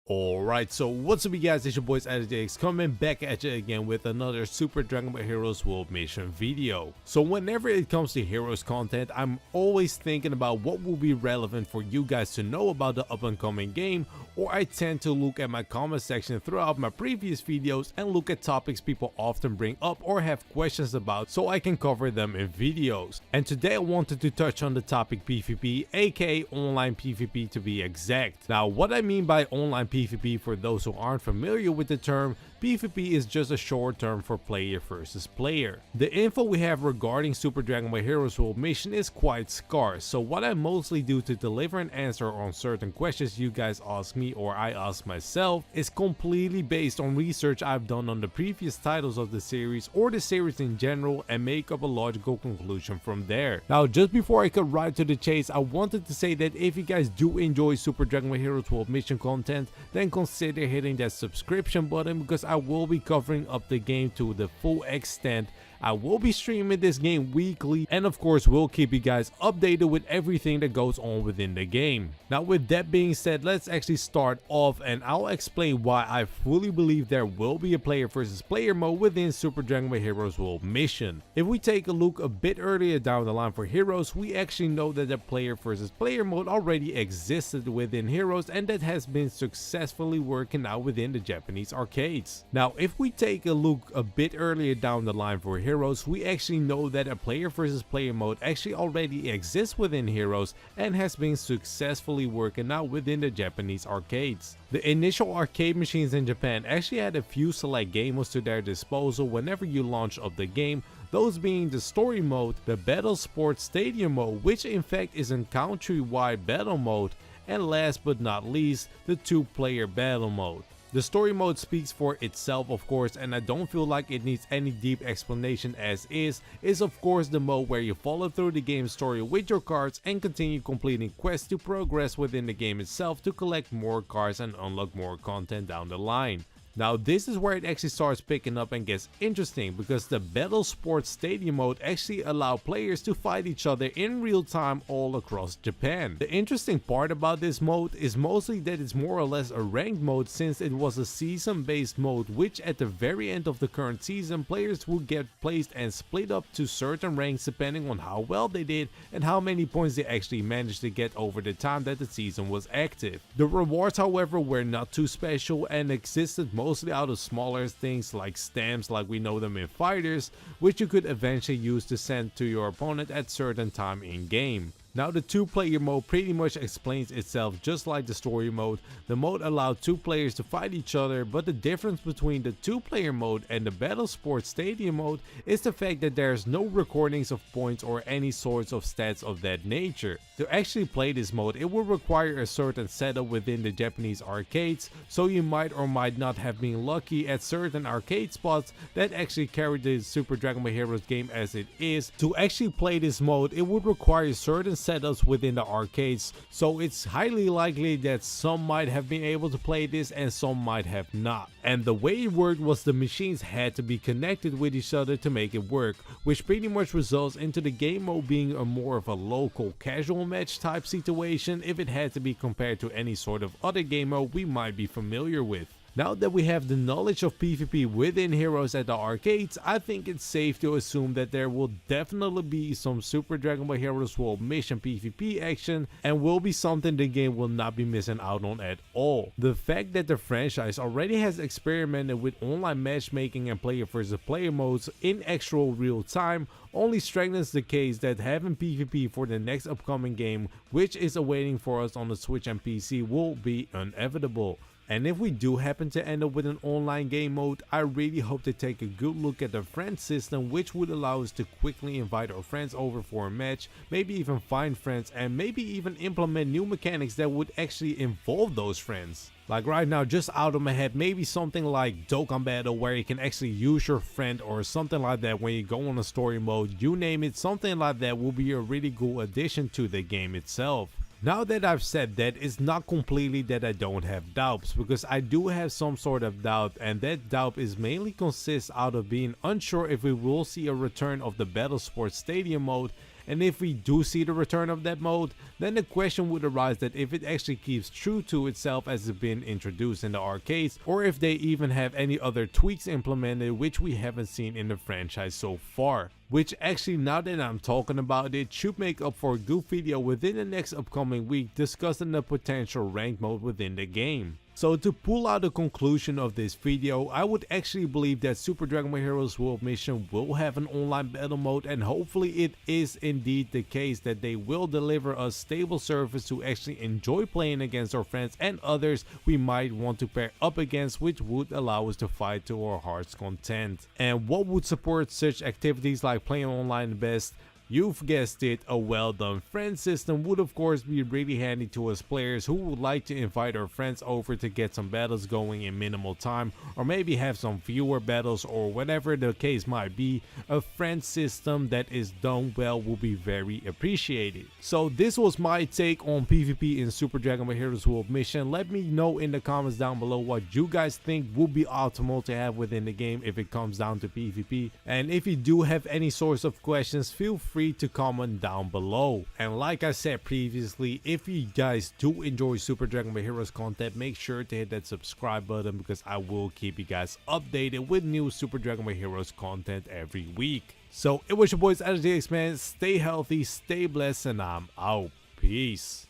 Alright, so what's up you guys, it's your boys SDBH coming back at you again with another Super Dragon Ball Heroes World Mission video. So whenever it comes to Heroes content, I'm always thinking about what will be relevant for you guys to know about the up and coming game, or I tend to look at my comment section throughout my previous videos and look at topics people often bring up or have questions about so I can cover them in videos. And today I wanted to touch on the topic PvP, aka online PvP to be exact. Now what I mean by online PvP, for those who aren't familiar with the term, PvP is just a short term for player versus player. The info we have regarding Super Dragon Ball Heroes World Mission is quite scarce, so what I mostly do to deliver an answer on certain questions you guys ask me or I ask myself is completely based on research I've done on the previous titles of the series or the series in general and make up a logical conclusion from there. Now just before I cut right to the chase, I wanted to say that if you guys do enjoy Super Dragon Ball Heroes World Mission content, then consider hitting that subscription button, because I will be covering up the game to the full extent. I will be streaming this game weekly, and of course we'll keep you guys updated with everything that goes on within the game. Now with that being said, let's actually start off and I'll explain why I fully believe there will be a player versus player mode within Super Dragon Ball Heroes World Mission. If we take a look a bit earlier down the line for Heroes, we actually know that the player versus player mode already existed within Heroes, and that has been successfully working out within the Japanese arcades. Now if we take a look a bit earlier down the line for Heroes, we actually know that a player versus player mode actually already exists within Heroes and has been successfully working out within the Japanese arcades. The initial arcade machines in Japan actually had a few select game modes to their disposal whenever you launch up the game, those being the story mode, the battle sports stadium mode, which in fact is a country-wide battle mode, and last but not least, the two-player battle mode. The story mode speaks for itself of course, and I don't feel like it needs any deep explanation as is of course the mode where you follow through the game story with your cards and continue completing quests to progress within the game itself to collect more cards and unlock more content down the line. Now this is where it actually starts picking up and gets interesting, because the Battle Sports Stadium mode actually allows players to fight each other in real time all across Japan. The interesting part about this mode is mostly that it's more or less a ranked mode, since it was a season based mode, which at the very end of the current season players would get placed and split up to certain ranks depending on how well they did and how many points they actually managed to get over the time that the season was active. The rewards however were not too special and existed mostly out of smaller things like stamps, like we know them in fighters, which you could eventually use to send to your opponent at certain time in game. Now the two-player mode pretty much explains itself just like the story mode. The mode allowed two players to fight each other, but the difference between the two-player mode and the Battle Sports Stadium mode is the fact that there's no recordings of points or any sorts of stats of that nature. To actually play this mode, it will require a certain setup within the Japanese arcades, so you might or might not have been lucky at certain arcade spots that actually carry the Super Dragon Ball Heroes game as it is. To actually play this mode, it would require certain setups within the arcades, so it's highly likely that some might have been able to play this and some might have not. And the way it worked was the machines had to be connected with each other to make it work, which pretty much results into the game mode being a more of a local casual match type situation if it had to be compared to any sort of other game mode we might be familiar with. Now that we have the knowledge of PvP within Heroes at the arcades, I think it's safe to assume that there will definitely be some Super Dragon Ball Heroes World Mission PvP action, and will be something the game will not be missing out on at all. The fact that the franchise already has experimented with online matchmaking and player versus player modes in actual real time only strengthens the case that having PvP for the next upcoming game, which is awaiting for us on the Switch and PC, will be inevitable. And if we do happen to end up with an online game mode, I really hope to take a good look at the friend system, which would allow us to quickly invite our friends over for a match, maybe even find friends, and maybe even implement new mechanics that would actually involve those friends. Like right now, just out of my head, maybe something like Dokkan Battle where you can actually use your friend, or something like that when you go on a story mode, you name it, something like that will be a really cool addition to the game itself. Now that I've said that, it's not completely that I don't have doubts, because I do have some sort of doubt, and that doubt is mainly consists out of being unsure if we will see a return of the Battle Sports Stadium mode, And if we do see the return of that mode, then the question would arise that if it actually keeps true to itself as it's been introduced in the arcades, or if they even have any other tweaks implemented which we haven't seen in the franchise so far. Which actually, now that I'm talking about it, should make up for a good video within the next upcoming week discussing the potential ranked mode within the game. So to pull out the conclusion of this video, I would actually believe that Super Dragon Ball Heroes World Mission will have an online battle mode, and hopefully it is indeed the case that they will deliver a stable service to actually enjoy playing against our friends and others we might want to pair up against, which would allow us to fight to our heart's content. And what would support such activities like playing online best? You've guessed it, a well done friend system would of course be really handy to us players who would like to invite our friends over to get some battles going in minimal time, or maybe have some fewer battles, or whatever the case might be. A friend system that is done well will be very appreciated. So this was my take on PvP in Super Dragon Ball Heroes World Mission. Let me know in the comments down below what you guys think would be optimal to have within the game if it comes down to PvP. And if you do have any sorts of questions, feel free to comment down below. And like I said previously, if you guys do enjoy Super Dragon Ball Heroes content, make sure to hit that subscribe button, because I will keep you guys updated with new Super Dragon Ball Heroes content every week. So it was your boys SDBH, man. Stay healthy, stay blessed, and I'm out. Peace.